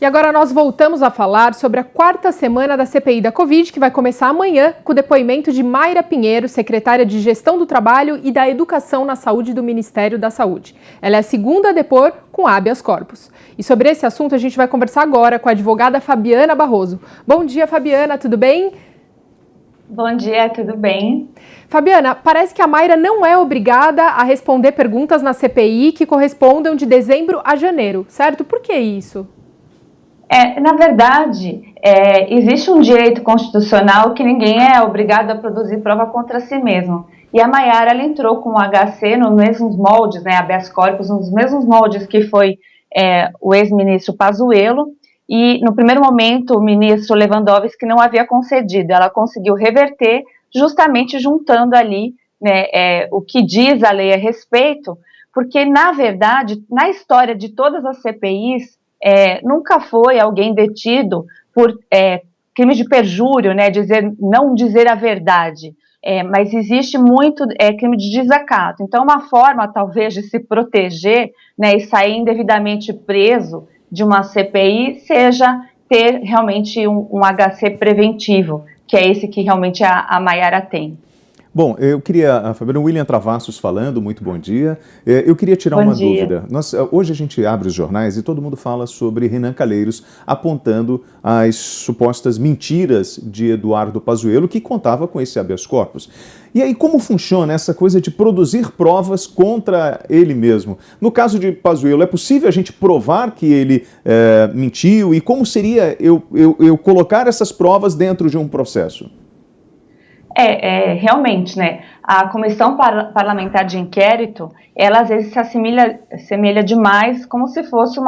E agora nós voltamos a falar sobre a quarta semana da CPI da Covid, que vai começar amanhã com o depoimento de Mayra Pinheiro, secretária de Gestão do Trabalho e da Educação na Saúde do Ministério da Saúde. Ela é a segunda a depor com habeas corpus. E sobre esse assunto a gente vai conversar agora com a advogada Fabiana Barroso. Bom dia, Fabiana, tudo bem? Bom dia, tudo bem? Fabiana, parece que a Mayra não é obrigada a responder perguntas na CPI que correspondam de dezembro a janeiro, certo? Por que isso? Na verdade, existe um direito constitucional que ninguém é obrigado a produzir prova contra si mesmo. E a Mayara, ela entrou com o HC nos mesmos moldes, habeas corpus, nos mesmos moldes que foi o ex-ministro Pazuello, e no primeiro momento o ministro Lewandowski não havia concedido, ela conseguiu reverter, justamente juntando ali o que diz a lei a respeito, porque na verdade, na história de todas as CPIs, nunca foi alguém detido por crime de perjúrio, não dizer a verdade, mas existe muito crime de desacato. Então, uma forma, talvez, de se proteger e sair indevidamente preso de uma CPI seja ter realmente um HC preventivo, que é esse que realmente a Mayara tem. Bom, eu queria, a Fabiana, William Travassos falando, muito bom dia. Eu queria tirar uma dúvida. Hoje a gente abre os jornais e todo mundo fala sobre Renan Calheiros apontando as supostas mentiras de Eduardo Pazuello, que contava com esse habeas corpus. E aí, como funciona essa coisa de produzir provas contra ele mesmo? No caso de Pazuello, é possível a gente provar que ele mentiu? E como seria eu colocar essas provas dentro de um processo? Realmente, a Comissão Parlamentar de Inquérito, ela às vezes se assemelha demais como se fosse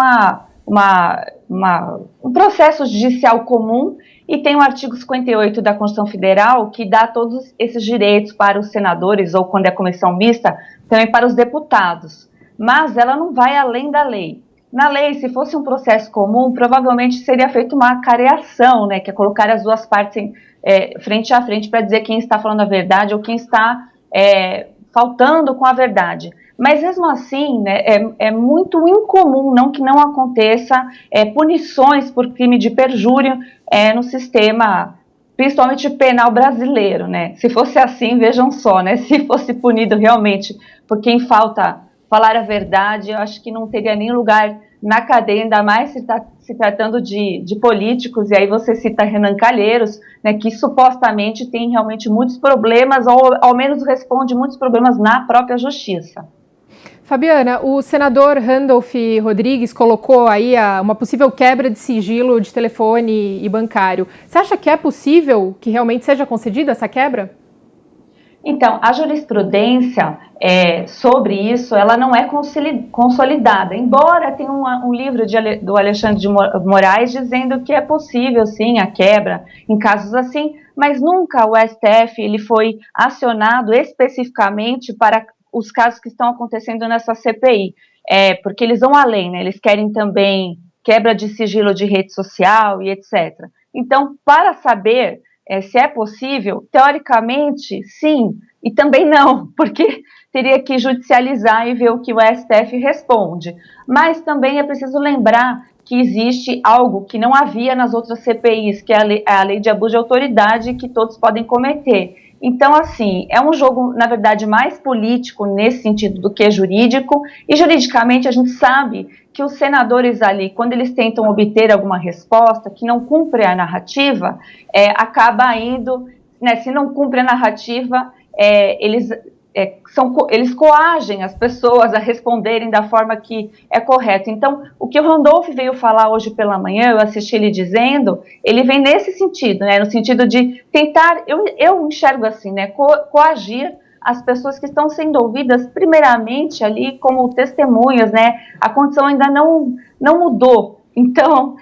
um processo judicial comum, e tem o artigo 58 da Constituição Federal que dá todos esses direitos para os senadores, ou quando é comissão mista, também para os deputados, mas ela não vai além da lei. Na lei, se fosse um processo comum, provavelmente seria feita uma careação, que é colocar as duas partes frente a frente para dizer quem está falando a verdade ou quem está faltando com a verdade. Mas mesmo assim, é muito incomum, não que não aconteça, punições por crime de perjúrio no sistema, principalmente penal brasileiro, Se fosse assim, vejam só, se fosse punido realmente por quem falta falar a verdade, eu acho que não teria nem lugar na cadeia, ainda mais se tratando de políticos, e aí você cita Renan Calheiros, que supostamente tem realmente muitos problemas, ou ao menos responde muitos problemas na própria justiça. Fabiana, o senador Randolph Rodrigues colocou aí uma possível quebra de sigilo de telefone e bancário. Você acha que é possível que realmente seja concedida essa quebra? Então, a jurisprudência sobre isso, ela não é consolidada, embora tenha um livro do Alexandre de Moraes dizendo que é possível, sim, a quebra em casos assim, mas nunca o STF ele foi acionado especificamente para os casos que estão acontecendo nessa CPI, porque eles vão além, eles querem também quebra de sigilo de rede social e etc. Então, para saber se é possível, teoricamente, sim, e também não, porque teria que judicializar e ver o que o STF responde. Mas também é preciso lembrar que existe algo que não havia nas outras CPIs, que é a lei de abuso de autoridade que todos podem cometer. Então, assim, é um jogo, na verdade, mais político nesse sentido do que jurídico, e juridicamente a gente sabe que os senadores ali, quando eles tentam obter alguma resposta que não cumpre a narrativa, acaba indo, se não cumpre a narrativa, eles coagem as pessoas a responderem da forma que é correta. Então, o que o Randolph veio falar hoje pela manhã, eu assisti ele dizendo, ele vem nesse sentido, no sentido de tentar, eu enxergo assim, coagir as pessoas que estão sendo ouvidas primeiramente ali como testemunhas, a condição ainda não mudou. Então,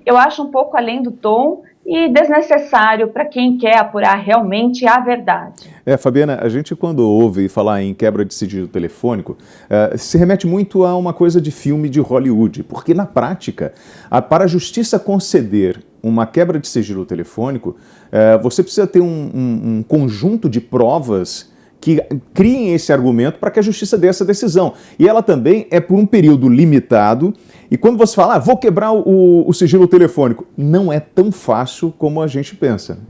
eu acho um pouco além do tom e desnecessário para quem quer apurar realmente a verdade. Fabiana, a gente quando ouve falar em quebra de sigilo telefônico, se remete muito a uma coisa de filme de Hollywood, porque na prática, para a justiça conceder uma quebra de sigilo telefônico, você precisa ter um conjunto de provas que criem esse argumento para que a justiça dê essa decisão. E ela também é por um período limitado. E quando você fala, vou quebrar o sigilo telefônico, não é tão fácil como a gente pensa.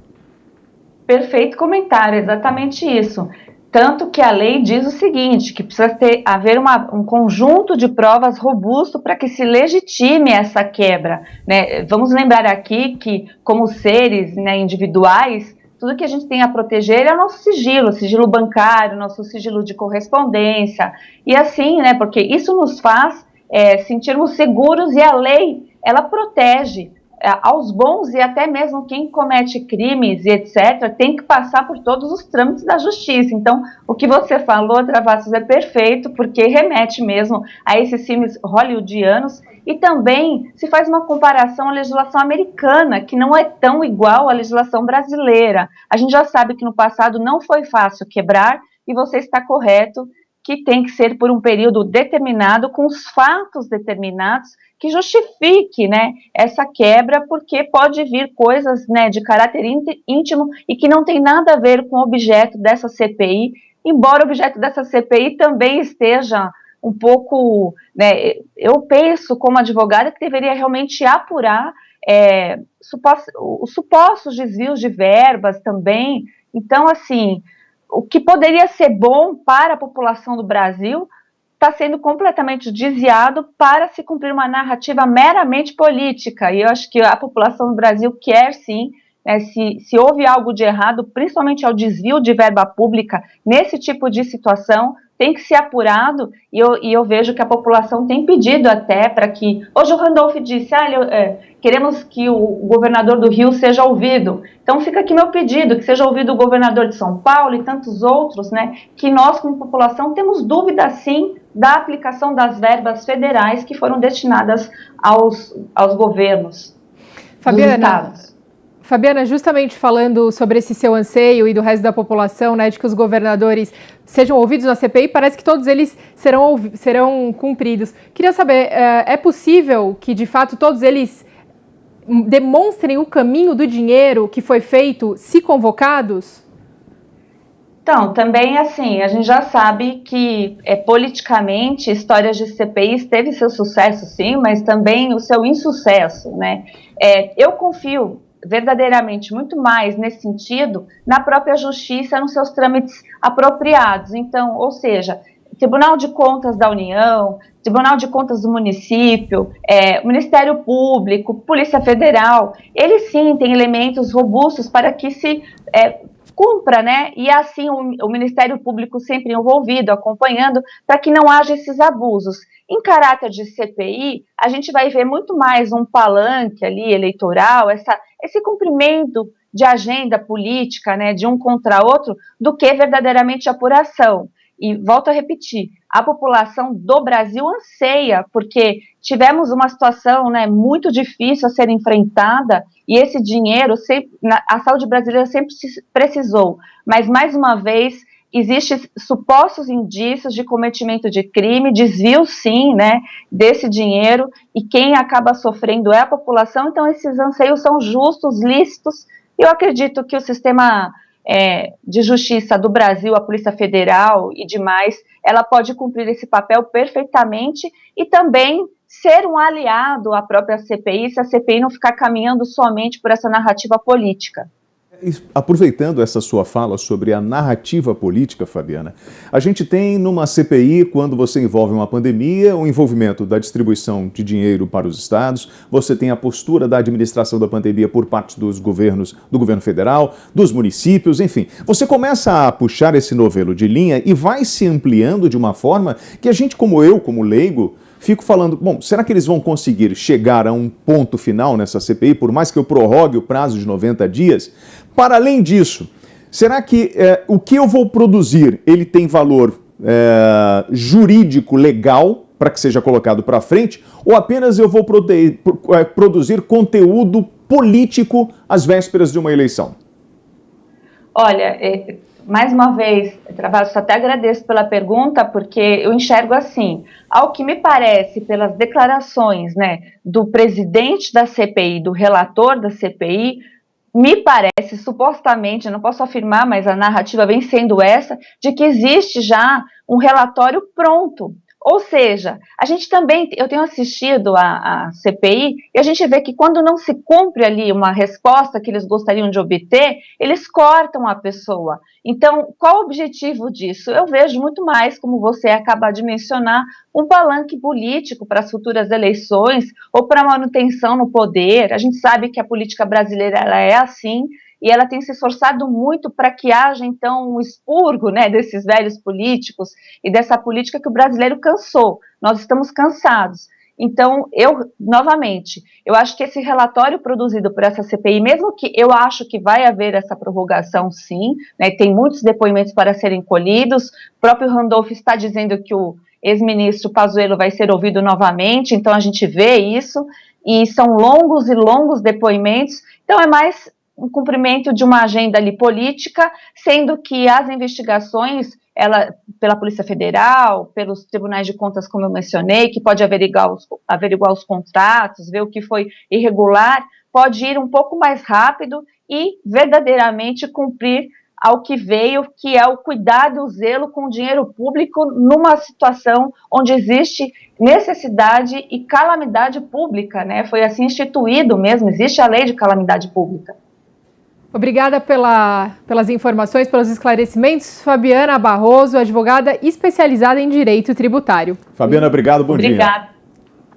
Perfeito comentário, exatamente isso. Tanto que a lei diz o seguinte, que precisa haver um conjunto de provas robusto para que se legitime essa quebra, né? Vamos lembrar aqui que, como seres, né, individuais, tudo que a gente tem a proteger é o nosso sigilo bancário, nosso sigilo de correspondência, e assim, né, porque isso nos faz sentirmos seguros, e a lei, ela protege aos bons, e até mesmo quem comete crimes e etc., tem que passar por todos os trâmites da justiça. Então, o que você falou, Travassos, é perfeito, porque remete mesmo a esses filmes hollywoodianos, e também se faz uma comparação à legislação americana, que não é tão igual à legislação brasileira. A gente já sabe que no passado não foi fácil quebrar, e você está correto, que tem que ser por um período determinado, com os fatos determinados, que justifique, né, essa quebra, porque pode vir coisas, né, de caráter íntimo e que não tem nada a ver com o objeto dessa CPI, embora o objeto dessa CPI também esteja um pouco, né, eu penso como advogada que deveria realmente apurar os supostos desvios de verbas também. Então, assim, o que poderia ser bom para a população do Brasil está sendo completamente desviado para se cumprir uma narrativa meramente política. E eu acho que a população do Brasil quer sim, né, se houve algo de errado, principalmente ao desvio de verba pública, nesse tipo de situação, tem que ser apurado, e eu vejo que a população tem pedido até para que... Hoje o Randolph disse, queremos que o governador do Rio seja ouvido. Então fica aqui meu pedido, que seja ouvido o governador de São Paulo e tantos outros, né, que nós como população temos dúvida sim da aplicação das verbas federais que foram destinadas aos governos dos estados. Fabiana, justamente falando sobre esse seu anseio e do resto da população, né, de que os governadores sejam ouvidos na CPI, parece que todos eles serão cumpridos. Queria saber, é possível que, de fato, todos eles demonstrem o caminho do dinheiro que foi feito, se convocados? Então, também assim, a gente já sabe que politicamente, histórias de CPIs teve seu sucesso sim, mas também o seu insucesso, né? Eu confio verdadeiramente muito mais nesse sentido na própria justiça, nos seus trâmites apropriados. Então, ou seja, Tribunal de Contas da União, Tribunal de Contas do município, Ministério Público, Polícia Federal, eles sim têm elementos robustos para que se cumpra, né? E assim o Ministério Público sempre envolvido, acompanhando, para que não haja esses abusos. Em caráter de CPI, a gente vai ver muito mais um palanque ali eleitoral, esse cumprimento de agenda política, né, de um contra outro, do que verdadeiramente apuração. E volto a repetir, a população do Brasil anseia, porque tivemos uma situação, né, muito difícil a ser enfrentada, e esse dinheiro, a saúde brasileira sempre precisou, mas mais uma vez, existem supostos indícios de cometimento de crime, desvio sim, né, desse dinheiro, e quem acaba sofrendo é a população. Então esses anseios são justos, lícitos, e eu acredito que o sistema de justiça do Brasil, a Polícia Federal e demais, ela pode cumprir esse papel perfeitamente e também ser um aliado à própria CPI, se a CPI não ficar caminhando somente por essa narrativa política. Aproveitando essa sua fala sobre a narrativa política, Fabiana, a gente tem numa CPI, quando você envolve uma pandemia, o envolvimento da distribuição de dinheiro para os estados, você tem a postura da administração da pandemia por parte dos governos, do governo federal, dos municípios, enfim. Você começa a puxar esse novelo de linha e vai se ampliando de uma forma que a gente, como eu, como leigo, fico falando, bom, será que eles vão conseguir chegar a um ponto final nessa CPI, por mais que eu prorrogue o prazo de 90 dias? Para além disso, será que o que eu vou produzir, ele tem valor jurídico, legal, para que seja colocado para frente, ou apenas eu vou produzir conteúdo político às vésperas de uma eleição? Olha, mais uma vez, Travassos, até agradeço pela pergunta, porque eu enxergo assim, ao que me parece, pelas declarações, né, do presidente da CPI, do relator da CPI, me parece, supostamente, não posso afirmar, mas a narrativa vem sendo essa, de que existe já um relatório pronto. Ou seja, a gente também, eu tenho assistido a CPI e a gente vê que quando não se cumpre ali uma resposta que eles gostariam de obter, eles cortam a pessoa. Então, qual o objetivo disso? Eu vejo muito mais, como você acaba de mencionar, um palanque político para as futuras eleições ou para manutenção no poder. A gente sabe que a política brasileira ela é assim, e ela tem se esforçado muito para que haja, então, um expurgo, né, desses velhos políticos e dessa política que o brasileiro cansou. Nós estamos cansados. Então, novamente, eu acho que esse relatório produzido por essa CPI, mesmo que eu acho que vai haver essa prorrogação, sim, né, tem muitos depoimentos para serem colhidos, o próprio Randolph está dizendo que o ex-ministro Pazuello vai ser ouvido novamente, então a gente vê isso, e são longos e longos depoimentos, então é mais um cumprimento de uma agenda ali política, sendo que as investigações, pela Polícia Federal, pelos tribunais de contas, como eu mencionei, que pode averiguar os contratos, ver o que foi irregular, pode ir um pouco mais rápido e verdadeiramente cumprir ao que veio, que é o cuidado e o zelo com o dinheiro público numa situação onde existe necessidade e calamidade pública, né? Foi assim instituído mesmo, existe a lei de calamidade pública. Obrigada pelas informações, pelos esclarecimentos. Fabiana Barroso, advogada especializada em direito tributário. Fabiana, obrigado, bom dia. Obrigada.